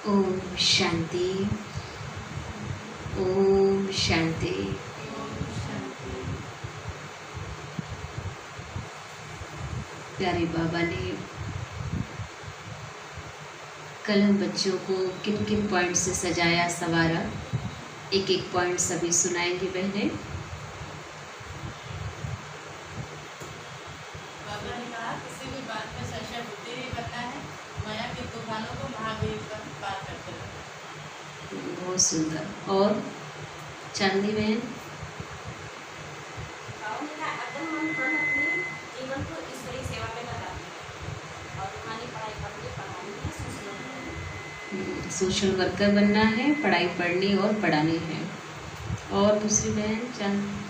ओम शांति। ओम शांति। प्यारे बाबा ने कल हम बच्चों को किन किन पॉइंट से सजाया संवारा, एक एक पॉइंट सभी सुनाएंगे बहनें। बाबा ने कहा किसी भी बात में संशय बुद्धि नहीं करना है, माया के तूफानों को महावीर पर पार करते रहो। बहुत सुंदर। और चांदनी बहन, जीवन को ईश्वरीय सेवा में लगाते हैं और रूहानी पढ़ाई पढ़नी पढ़ानी है, सोशल वर्कर बनना है, पढ़ाई पढ़नी और पढ़ानी है। और दूसरी बहन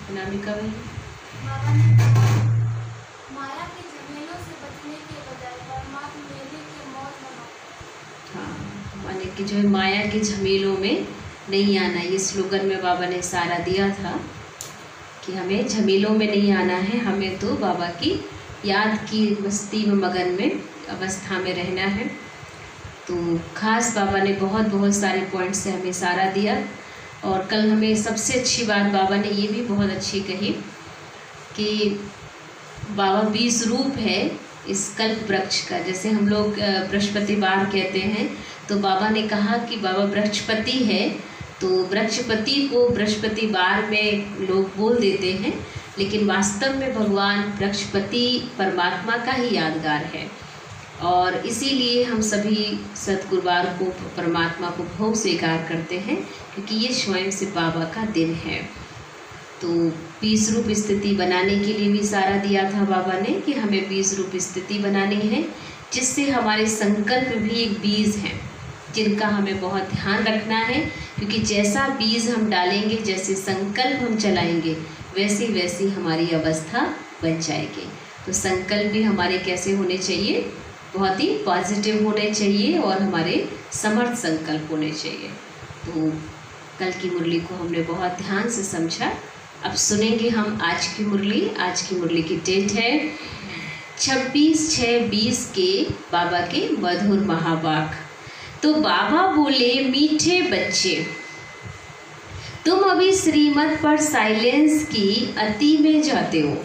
अनामिका बहन, बाबा ने कहा माया के झमेलों से बचने के बजाय परमात्मा मेले के मौज मनाओ। हाँ, माने कि जो है माया के झमेलों में नहीं आना, ये स्लोगन में बाबा ने इशारा दिया था कि हमें झमेलों में नहीं आना है, हमें तो बाबा की याद की मस्ती में मगन में अवस्था में रहना है। तो खास बाबा ने बहुत बहुत सारे पॉइंट से हमें इशारा दिया। और कल हमें सबसे अच्छी बात बाबा ने ये भी बहुत अच्छी कही कि बाबा 20 रूप है इस कल्प वृक्ष का। जैसे हम लोग बृहस्पति बार कहते हैं, तो बाबा ने कहा कि बाबा बृहस्पति है, तो बृहस्पति को बृहस्पति बार में लोग बोल देते हैं, लेकिन वास्तव में भगवान बृहस्पति परमात्मा का ही यादगार है। और इसीलिए हम सभी सतगुरुवार को परमात्मा को बहुत स्वीकार करते हैं, क्योंकि ये स्वयं से बाबा का दिन है। तो 20 रूप स्थिति बनाने के लिए भी इशारा दिया था बाबा ने कि हमें 20 रूप स्थिति बनानी है, जिससे हमारे संकल्प भी एक बीज हैं जिनका हमें बहुत ध्यान रखना है। क्योंकि जैसा बीज हम डालेंगे, जैसे संकल्प हम चलाएंगे, वैसे वैसी हमारी अवस्था बन जाएगी। तो संकल्प भी हमारे कैसे होने चाहिए, बहुत ही पॉजिटिव होने चाहिए और हमारे समर्थ संकल्प होने चाहिए। तो कल की मुरली को हमने बहुत ध्यान से समझा। अब सुनेंगे हम आज की मुरली। आज की मुरली की डेट है 26/6/20 के बाबा के मधुर महावाक्य। तो बाबा बोले, मीठे बच्चे, तुम अभी श्रीमत पर साइलेंस की अति में जाते हो।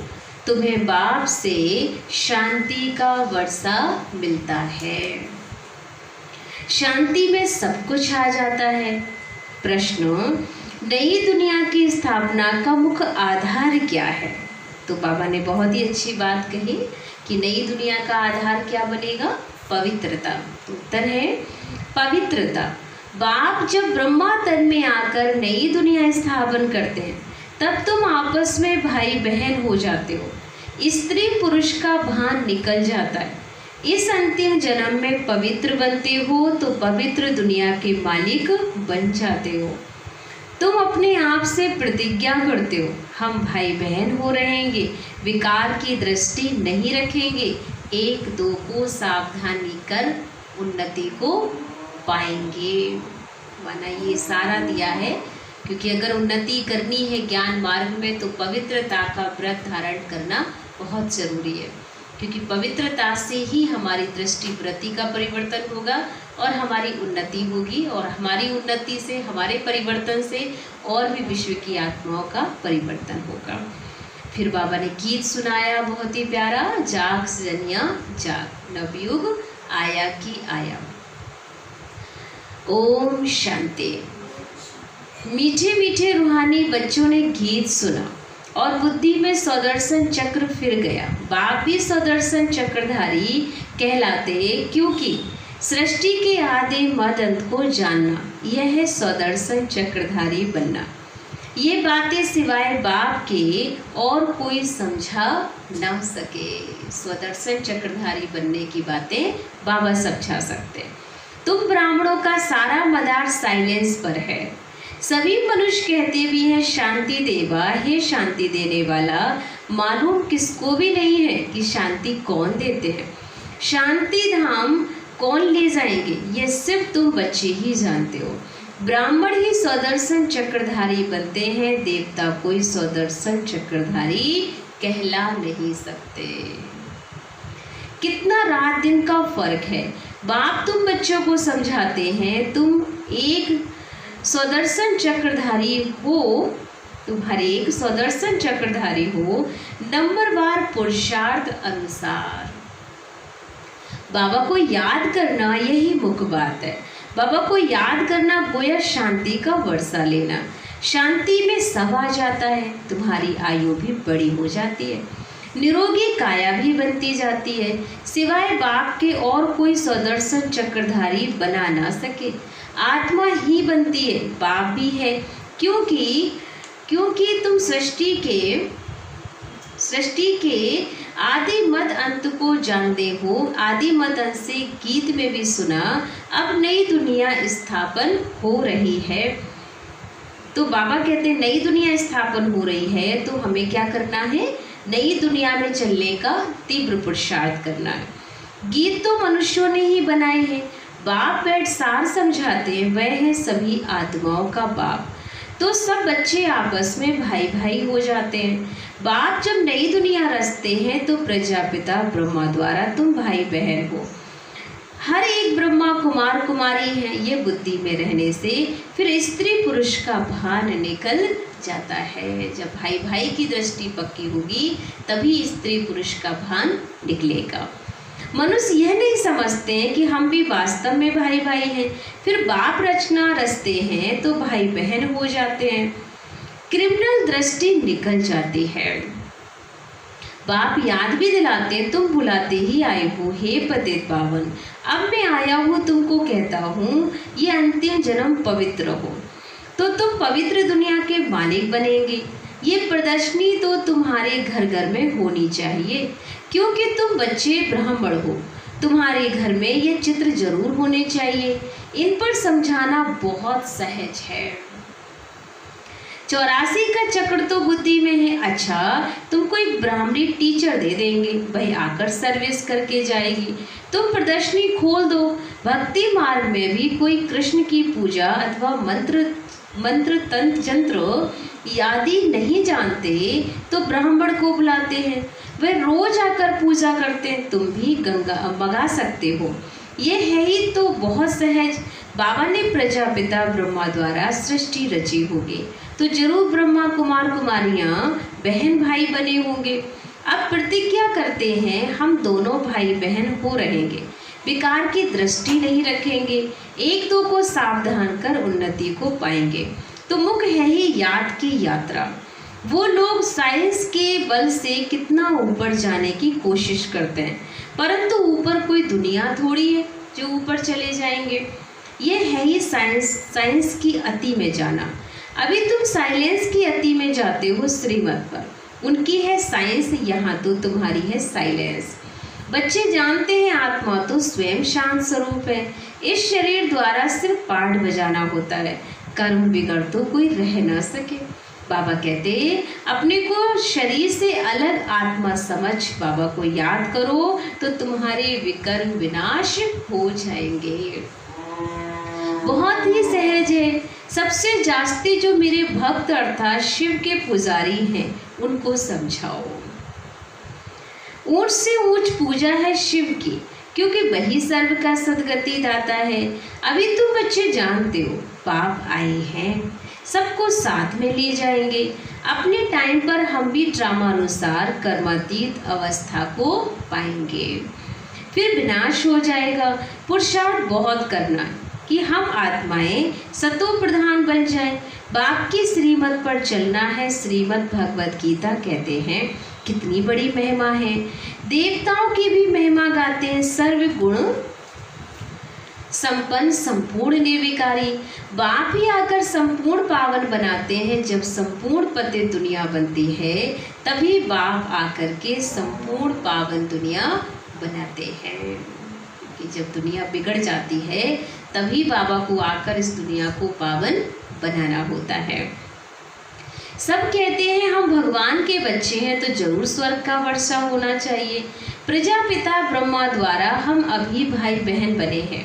तुम्हें बाप से शांति का वर्षा मिलता है। शांति में सब कुछ आ जाता है। प्रश्न, नई दुनिया की स्थापना का मुख्य आधार क्या है? तो बाबा ने बहुत ही अच्छी बात कही कि नई दुनिया का आधार क्या बनेगा? पवित्रता। तो उत्तर है पवित्रता। बाप जब ब्रह्मा तन में आकर नई दुनिया स्थापन करते हैं, तब तुम आपस में भाई बहन हो जाते हो। स्त्री पुरुष का भान निकल जाता है। इस अंतिम जन्म में पवित्र बनते हो तो पवित्र दुनिया के मालिक बन जाते हो। तुम अपने आप से प्रतिज्ञा करते हो, हम भाई बहन हो रहेंगे, विकार की दृष्टि नहीं रखेंगे, एक दो को सावधानी कर उन्नति को पाएंगे। माना ये सारा दिया है, क्योंकि अगर उन्नति करनी है ज्ञान मार्ग में, तो पवित्रता का व्रत धारण करना बहुत ज़रूरी है। क्योंकि पवित्रता से ही हमारी दृष्टि वृत्ति का परिवर्तन होगा और हमारी उन्नति होगी, और हमारी उन्नति से, हमारे परिवर्तन से और भी विश्व की आत्माओं का परिवर्तन होगा। फिर बाबा ने गीत सुनाया बहुत ही प्यारा, जाग सजनिया जाग, नवयुग आया की आया। ओम शांति। मीठे मीठे रूहानी बच्चों ने गीत सुना और बुद्धि में स्वदर्शन चक्र फिर गया। बाप भी स्वदर्शन चक्रधारी कहलाते, क्योंकि सृष्टि के आदि मद अंत को जानना, यह है स्वदर्शन चक्रधारी बनना। ये बातें सिवाय बाप के और कोई समझा न सके। स्वदर्शन चक्रधारी बनने की बातें बाबा समझा सकते। तुम ब्राह्मणों का सारा मदार साइलेंस पर है। सभी मनुष्य कहते भी हैं शांति देवा, हे शांति देने वाला। मालूम किसको भी नहीं है कि शांति कौन देते हैं, शांति धाम कौन ले जाएंगे, ये सिर्फ तुम बच्चे ही जानते हो। ब्राह्मण ही स्वदर्शन चक्रधारी बनते हैं, देवता कोई स्वदर्शन चक्रधारी कहला नहीं सकते। कितना रात दिन का फर्क है। बाप तुम बच्चों को समझाते हैं, तुम एक स्वदर्शन चक्रधारी हो, तुम्हारे एक स्वदर्शन चक्रधारी हो, नंबरवार पुरुषार्थ अनुसार। बाबा को याद करना यही मुख्य बात है। बाबा को याद करना गोया शांति का वर्षा लेना। शांति में सब आ जाता है, तुम्हारी आयु भी बड़ी हो जाती है, निरोगी काया भी बनती जाती है। सिवाय बाप के और कोई स्वदर्शन चक्रधारी बना ना सके। आत्मा ही बनती है, बाप भी है, क्योंकि तुम सृष्टि के आदि मत अंत को जानते हो। आदि मत अंत से गीत में भी सुना। अब नई दुनिया स्थापन हो रही है। तो बाबा कहते हैं नई दुनिया स्थापन हो रही है, तो हमें क्या करना है? नई दुनिया में चलने का तीव्र पुरुषार्थ करना है। गीत तो मनुष्यों ने ही बनाए हैं। बाप बैठ सार समझाते हैं, वह है सभी आत्माओं का बाप। तो सब बच्चे आपस में भाई भाई हो जाते हैं। बाप जब नई दुनिया रचते हैं तो प्रजापिता ब्रह्मा द्वारा तुम भाई बहन हो। हर एक ब्रह्मा कुमार कुमारी है। ये बुद्धि में रहने से फिर स्त्री पुरुष का भान निकल जाता है। जब भाई भाई की दृष्टि पक्की होगी तभी स्त्री पुरुष का भान निकलेगा। मनुष्य यह नहीं समझते हैं कि हम भी वास्तव में भाई भाई हैं। फिर बाप रचना रचते हैं तो भाई बहन हो जाते हैं। क्रिमिनल दृष्टि निकल जाती है। बाप याद भी दिलाते हैं, तुम बुलाते ही आए हो हे पतित पावन। अब मैं आया हूँ, तुमको कहता हूँ ये अंतिम जन्म पवित्र हो तो तुम पवित्र दुनिया के मालिक बनेंगे। ये प्रदर्शनी तो तुम्हारे घर घर में होनी चाहिए, क्योंकि तुम बच्चे ब्राह्मण हो। तुम्हारे घर में ये चित्र जरूर होने चाहिए। इन पर समझाना बहुत सहज है। 84 का चक्र तो बुद्धि में है। अच्छा, तुमको एक ब्राह्मणी टीचर दे देंगे, वह आकर सर्विस करके जाएगी। तुम प्रदर्शनी खोल दो। भक्ति मार्ग में भी कोई कृष्ण की पूजा अथवा मंत्र तंत्र आदि नहीं जानते तो ब्राह्मण को बुलाते हैं, वे रोज आकर पूजा करते हैं। तुम भी गंगा मंगा सकते हो। ये है ही तो बहुत सहज। बाबा ने प्रजापिता ब्रह्मा द्वारा सृष्टि रची होगी तो जरूर ब्रह्मा कुमार कुमारियां बहन भाई बने होंगे। अब प्रतिज्ञा करते हैं हम दोनों भाई बहन हो रहेंगे, विकार की दृष्टि नहीं रखेंगे, एक दो को सावधान कर उन्नति को पाएंगे। तो मुख्य है ही याद की यात्रा। वो लोग साइंस के बल से कितना ऊपर जाने की कोशिश करते हैं, परंतु ऊपर कोई दुनिया थोड़ी है जो ऊपर चले जाएंगे। ये है ही साइंस की अति में जाना। अभी तुम साइलेंस की अति में जाते हो श्रीमत पर, उनकी है साइंस, यहाँ तो तुम्हारी है साइलेंस। बच्चे जानते हैं आत्मा तो स्वयं शांत स्वरूप है। इस शरीर द्वारा सिर्फ पाठ बजाना होता है, कर्म बिगड़ तो कोई रह ना सके। बाबा कहते अपने को शरीर से अलग आत्मा समझ बाबा को याद करो तो तुम्हारे विकर्म विनाश हो जाएंगे। बहुत ही सहज है। सबसे जास्ती जो मेरे भक्त अर्थात शिव के पुजारी हैं उनको समझाओ। ऊंच से ऊंच पूजा है शिव की, क्योंकि वही सर्व का सदगति दाता है। अभी तुम बच्चे जानते हो बाप आए हैं, सबको साथ में ले जाएंगे। अपने टाइम पर हम भी ड्रामानुसार कर्मातीत अवस्था को पाएंगे, फिर विनाश हो जाएगा। पुरुषार्थ बहुत करना कि हम आत्माएं सतो प्रधान बन जाएं। बाप की श्रीमत पर चलना है। श्रीमद् भगवत गीता कहते हैं कितनी बड़ी महिमा है। देवताओं की भी महिमा गाते हैं। सर्व गुण संपन्न संपूर्ण निर्विकारी। बाप ही आकर संपूर्ण पावन बनाते हैं। जब संपूर्ण पतित दुनिया बनती है तभी बाप आकर के संपूर्ण पावन दुनिया बनाते हैं। कि जब दुनिया बिगड़ जाती है तभी बाबा को आकर इस दुनिया को पावन बनाना होता है। सब कहते हैं हम भगवान के बच्चे हैं तो जरूर स्वर्ग का वर्षा होना चाहिए। प्रजापिता ब्रह्मा द्वारा हम अभी भाई बहन बने हैं।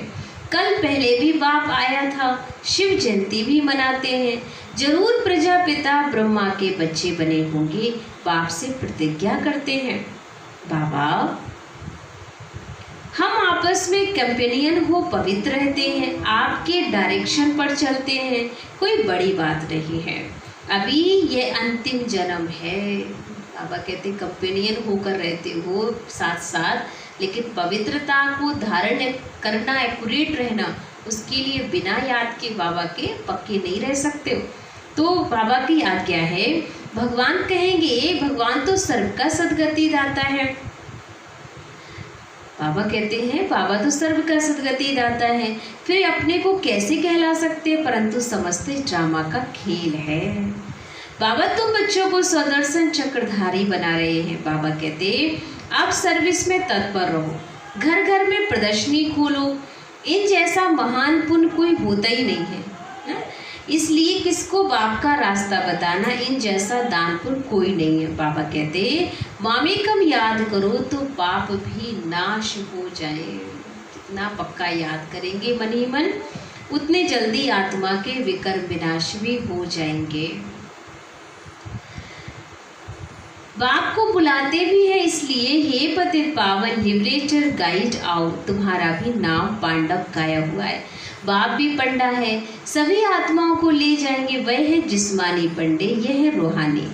कल पहले भी बाप आया था। शिव जयंती भी मनाते हैं। जरूर प्रजापिता ब्रह्मा के बच्चे बने होंगे। बाप से प्रतिज्ञा करते हैं, बाबा हम आपस में कंपेनियन हो, पवित्र रहते हैं, आपके डायरेक्शन पर चलते हैं, कोई बड़ी बात नहीं है। अभी ये अंतिम जन्म है। बाबा कहते कंपेनियन होकर रहते हो साथ साथ, लेकिन पवित्रता को धारण करना, एक्यूरेट रहना, उसके लिए बिना याद के बाबा के पक्के नहीं रह सकते हो। तो बाबा की आज्ञा है, भगवान कहेंगे भगवान तो सर्व का सद्गति दाता है। बाबा कहते हैं बाबा तो सर्व का सद्गति दाता है, फिर अपने को कैसे कहला सकते, परंतु समझते ड्रामा का खेल है। बाबा तुम बच्चों को स्वदर्शन चक्रधारी बना रहे हैं। बाबा कहते अब सर्विस में तत्पर रहो, घर घर में प्रदर्शनी खोलो, इन जैसा महान पुण्य कोई होता ही नहीं है, इसलिए किसको बाप का रास्ता बताना, इन जैसा दान पुण्य कोई नहीं है। बाबा कहते मामेकम याद करो तो पाप भी नाश हो जाए। जितना पक्का याद करेंगे मन ही मन, उतने जल्दी आत्मा के विकर्म विनाश भी हो जाएंगे। बाप को बुलाते भी है इसलिए, हे पतित पावन लिबरेटर गाइड आओ, तुम्हारा भी नाम पांडव गाया हुआ है। बाप भी पंडा है, सभी आत्माओं को ले जाएंगे। वह है जिस्मानी पंडे, यह है रूहानी।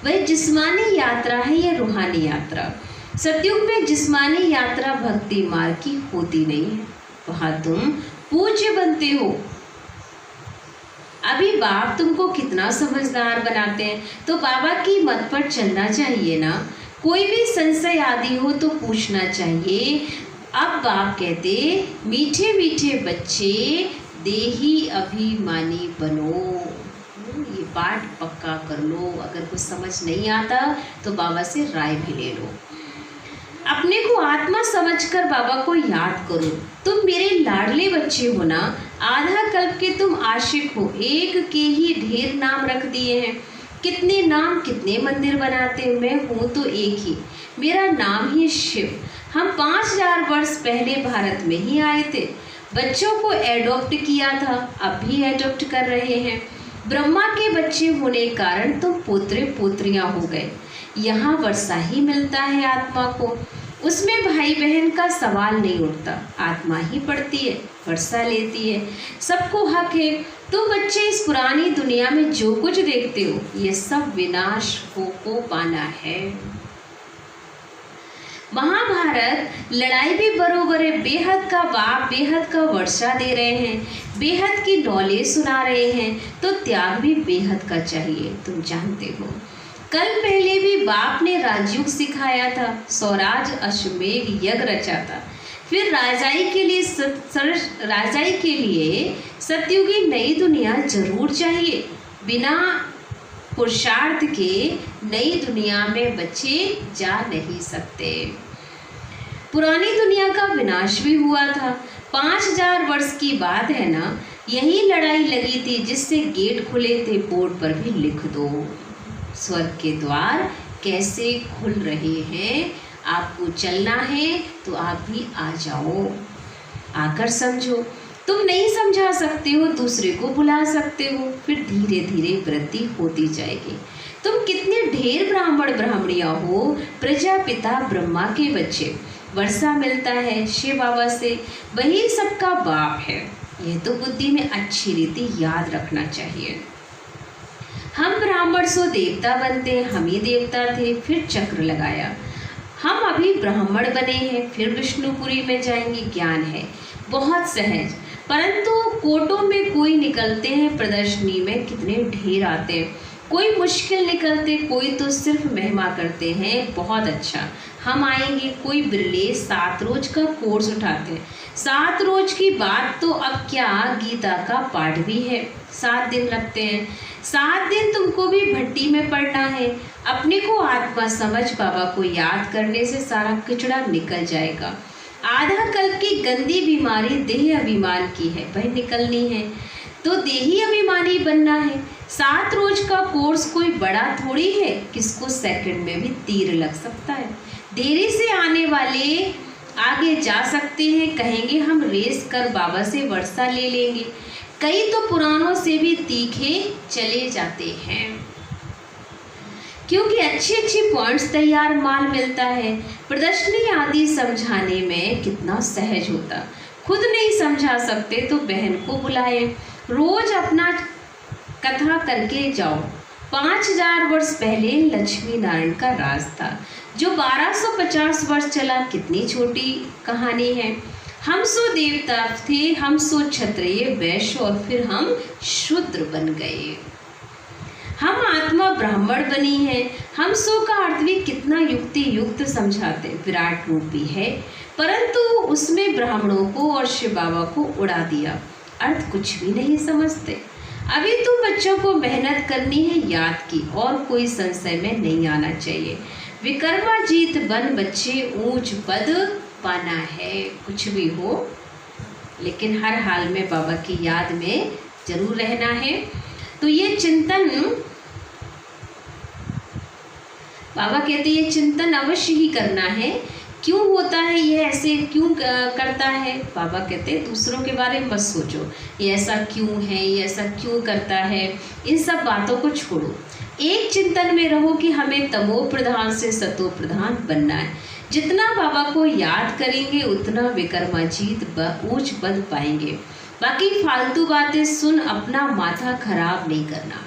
वह जिस्मानी यात्रा है, यह रूहानी यात्रा। सतयुग में जिस्मानी यात्रा भक्ति मार्ग की होती नहीं है, वहाँ तुम पूज्य बनते हो। अभी बाप तुमको कितना समझदार बनाते हैं, तो बाबा की मत पर चलना चाहिए ना। कोई भी संशय आदि हो तो पूछना चाहिए। अब बाप कहते मीठे मीठे बच्चे देही अभिमानी बनो। ये पाठ पक्का कर लो। अगर कुछ समझ नहीं आता तो बाबा से राय भी ले लो। अपने को आत्मा समझकर बाबा को याद करो। तुम मेरे लाडले बच्चे हो ना, आधा कल्प के तुम आशिक हो। एक के ही ढेर नाम रख दिए हैं, कितने नाम कितने मंदिर बनाते। मैं हूँ तो एक ही, मेरा नाम ही शिव। हम 5000 वर्ष पहले भारत में ही आए थे, बच्चों को एडॉप्ट किया था, अब भी एडॉप्ट कर रहे हैं। ब्रह्मा के बच्चे होने के कारण तुम पोत्रे पोत्रियां हो गए। यहाँ वर्षा ही मिलता है आत्मा को, उसमें भाई बहन का सवाल नहीं उठता। आत्मा ही पढ़ती है, वर्षा लेती है, सबको हक है। तुम बच्चे इस पुरानी दुनिया में जो कुछ देखते हो, ये सब विनाश को पाना है। महाभारत लड़ाई भी बरोबर है। बेहद का बाप बेहद का वर्षा दे रहे हैं, बेहद की नॉलेज सुना रहे हैं, तो त्याग भी बेहद का चाहिए। तुम जानते हो कल पहले भी बाप ने राजयुग सिखाया था, स्वराज अश्वमेघ यज्ञ रचा था। फिर राजाई के लिए सतयुगी नई दुनिया जरूर चाहिए। बिना पुरुषार्थ के नई दुनिया में बच्चे जा नहीं सकते। पुरानी दुनिया का विनाश भी हुआ था, 5000 वर्ष की बात है ना। यही लड़ाई लगी थी जिससे गेट खुले थे, बोर्ड पर भी लिख दो। स्वर्ग के द्वार कैसे खुल रहे हैं, आपको चलना है तो आप भी आ जाओ, आकर समझो। तुम नहीं समझा सकते हो, दूसरे को बुला सकते हो, फिर धीरे धीरे वृद्धि होती जाएगी। तुम कितने ढेर ब्राह्मण ब्राह्मणियाँ हो, प्रजापिता ब्रह्मा के बच्चे। वर्षा मिलता है शिव बाबा से, वही सबका बाप है। यह तो बुद्धि में अच्छी रीति याद रखना चाहिए। हम ब्राह्मण सो देवता बनते, हम ही देवता थे, फिर चक्र लगाया। हम अभी ब्राह्मण बने हैं, फिर विष्णुपुरी में जाएंगे। ज्ञान है बहुत सहज, परंतु कोटों में कोई निकलते हैं, प्रदर्शनी में कितने ढेर आते हैं। कोई मुश्किल निकलते, कोई तो सिर्फ महिमा करते हैं, बहुत अच्छा हम आएंगे। कोई बिरले 7 रोज का कोर्स उठाते हैं। 7 रोज की बात तो अब क्या, गीता का पाठ भी है, 7 दिन लगते हैं। 7 दिन तुमको भी भट्टी में पड़ना है। अपने को आत्मा समझ बाबा को याद करने से सारा कचड़ा निकल जाएगा। आधा कल्प की गंदी बीमारी देह अभिमान की है, वह निकलनी है तो देही अभिमानी बनना है। 7 रोज का कोर्स कोई बड़ा थोड़ी है, किसको सेकंड में भी तीर लग सकता है। देरी से आने वाले आगे जा सकते हैं, कहेंगे हम रेस कर बाबा से वर्षा ले लेंगे। कई तो पुरानों से भी तीखे चले जाते हैं। क्योंकि अच्छी अच्छी पॉइंट्स तैयार माल मिलता है। प्रदर्शनी आदि समझाने में कितना सहज होता। खुद नहीं समझा सकते तो बहन को बुलाए, रोज अपना कथा करके जाओ। 5000 वर्ष पहले लक्ष्मी नारायण का राज था, जो 1250 वर्ष चला। कितनी छोटी कहानी है। हम सो देवता थे, हम सो क्षत्रिय वैश्य और फिर हम शूद्र बन गए। हम आत्मा ब्राह्मण बनी है। हम सो का अर्थ भी कितना युक्ति युक्त समझाते। विराट रूप भी है, परंतु उसमें ब्राह्मणों को और शिव बाबा को उड़ा दिया। अर्थ कुछ भी नहीं समझते। अभी तुम बच्चों को मेहनत करनी है याद की, और कोई संशय में नहीं आना चाहिए। विक्रमाजीत बन बच्चे ऊंच पद पाना है। कुछ भी हो लेकिन हर हाल में बाबा की याद में जरूर रहना है। तो ये चिंतन, बाबा कहते हैं ये चिंतन अवश्य ही करना है। क्यों होता है ये, ऐसे क्यों करता है। बाबा कहते हैं दूसरों के बारे में मत सोचो, ये ऐसा क्यों है, ये ऐसा क्यों करता है, इन सब बातों को छोड़ो। एक चिंतन में रहो कि हमें तमो प्रधान से सतो प्रधान बनना है। जितना बाबा को याद करेंगे उतना विक्रमाजीत ऊंच पद पाएंगे। बाकी फालतू बातें सुन अपना माथा खराब नहीं करना।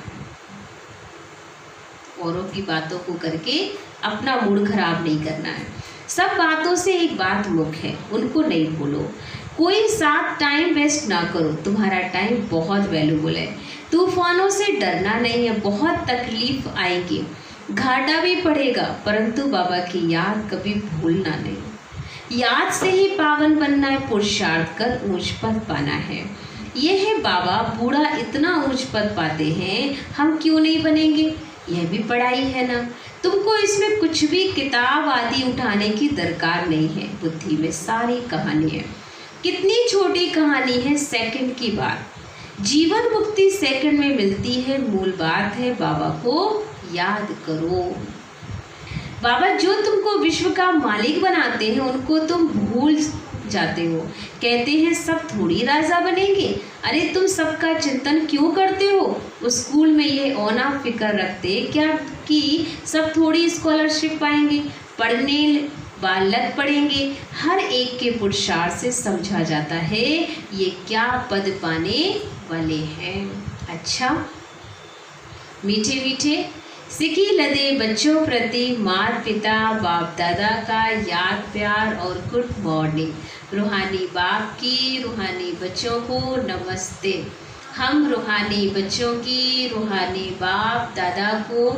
औरों की बातों को करके अपना मूड खराब नहीं करना है। सब बातों से एक बात मुख्य है, उनको नहीं भूलो। कोई साथ टाइम वेस्ट ना करो, तुम्हारा टाइम बहुत वैल्यूबल है। तूफानों से डरना नहीं है, बहुत तकलीफ आएगी, घाटा भी पड़ेगा, परंतु बाबा की याद कभी भूलना नहीं। याद से ही पावन बनना है, पुरुषार्थ कर ऊंच पद पाना है। ये है बाबा, बूढ़ा इतना ऊंच पद पाते हैं, हम क्यों नहीं बनेंगे। यह भी पढ़ाई है ना। तुमको इसमें कुछ भी किताब आदि उठाने की दरकार नहीं है, बुद्धि में सारी कहानी है। कितनी छोटी कहानी है, सेकंड की बात। जीवन मुक्ति सेकंड में मिलती है। मूल बात है बाबा को याद करो। बाबा जो तुमको विश्व का मालिक बनाते हैं उनको तुम भूल जाते हो। कहते हैं सब थोड़ी राजा बनेंगे। अरे तुम सबका चिंतन क्यों करते हो। स्कूल में ये औना फिक्र रखते क्या कि सब थोड़ी स्कॉलरशिप पाएंगे, पढ़ने बालक पढ़ेंगे। हर एक के पुरुषार्थ से समझा जाता है ये क्या पद पाने वाले हैं। अच्छा, मीठे मीठे सिकी लदे बच्चों प्रति माता पिता बाप दादा का याद प्यार और गुड मॉर्निंग। रूहानी बाप की रूहानी बच्चों को नमस्ते। हम रूहानी बच्चों की रूहानी बाप दादा को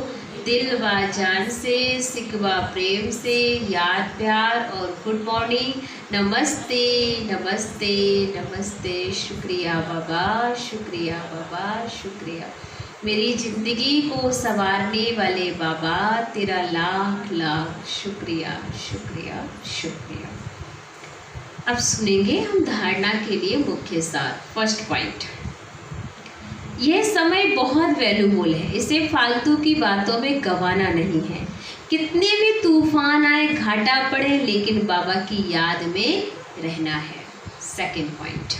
दिल व जान से सिकवा प्रेम से याद प्यार और गुड मॉर्निंग। नमस्ते नमस्ते नमस्ते। शुक्रिया बाबा, शुक्रिया बाबा, शुक्रिया। मेरी ज़िंदगी को संवारने वाले बाबा, तेरा लाख लाख शुक्रिया शुक्रिया शुक्रिया। अब सुनेंगे हम धारणा के लिए मुख्य सार। फर्स्ट पॉइंट, यह समय बहुत वैल्यूबल है, इसे फालतू की बातों में गंवाना नहीं है। कितने भी तूफान आए, घाटा पड़े, लेकिन बाबा की याद में रहना है। सेकंड पॉइंट,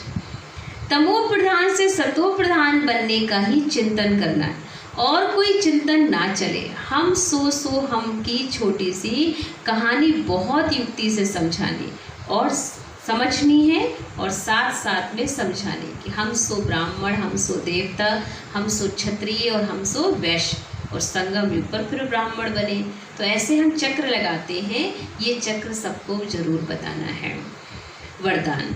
तमो प्रधान से सतो प्रधान बनने का ही चिंतन करना है और कोई चिंतन ना चले। हम सो हम की छोटी सी कहानी बहुत युक्ति से समझानी और समझनी है और साथ साथ में समझाने कि हम सो ब्राह्मण, हम सो देवता, हम सो क्षत्रिय और हम सो वैश्य, और संगम युग पर फिर ब्राह्मण बने। तो ऐसे हम चक्र लगाते हैं, ये चक्र सबको जरूर बताना है। वरदान,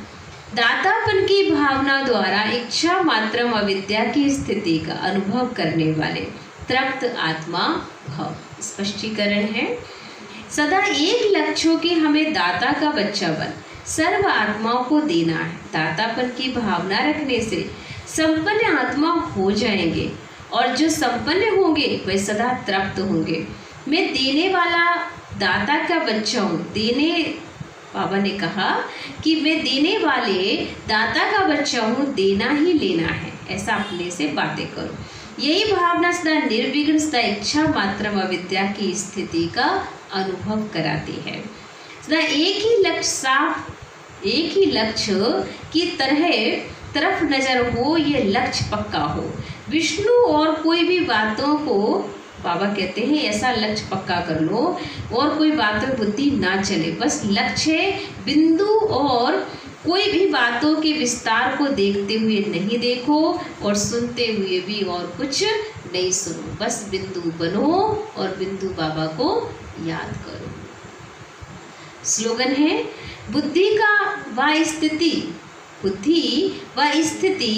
दातापन की भावना द्वारा इच्छा मात्रम अविद्या की स्थिति का अनुभव करने वाले तृप्त आत्मा भव। स्पष्टीकरण है, सदा एक लक्ष्य हो कि हमें दाता का बच्चा बन सर्व आत्माओं को देना है। दातापन की भावना रखने से संपन्न आत्मा हो जाएंगे और जो संपन्न होंगे वे सदा तृप्त होंगे। मैं देने वाला दाता का बच्चा हूँ। बाबा ने कहा कि मैं देने वाले दाता का बच्चा हूँ, देना ही लेना है, ऐसा अपने से बातें करो। यही भावना सदा निर्विघ्न सदा इच्छा मात्रम अविद्या की स्थिति का अनुभव कराती है। सदा एक ही लक्ष्य साफ, एक ही लक्ष्य की तरफ नजर हो, ये लक्ष्य पक्का हो। विष्णु और कोई भी बातों को बाबा कहते हैं ऐसा लक्ष्य पक्का कर लो और कोई बात में बुद्धि ना चले, बस लक्ष्य बिंदु और कोई भी बातों के विस्तार को देखते हुए नहीं देखो और सुनते हुए भी और कुछ नहीं सुनो, बस बिंदु बनो और बिंदु बाबा को याद करो। स्लोगन है बुद्धि व स्थिति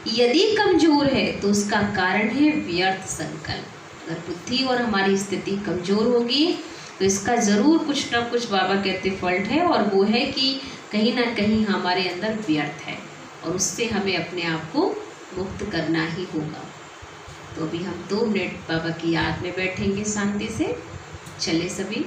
यदि कमजोर है तो उसका कारण है व्यर्थ संकल्प। अगर बुद्धि और हमारी स्थिति कमजोर होगी तो इसका ज़रूर कुछ ना कुछ बाबा कहते फॉल्ट है, और वो है कि कहीं ना कहीं हमारे अंदर व्यर्थ है और उससे हमें अपने आप को मुक्त करना ही होगा। तो अभी हम 2 मिनट बाबा की याद में बैठेंगे शांति से। चले सभी।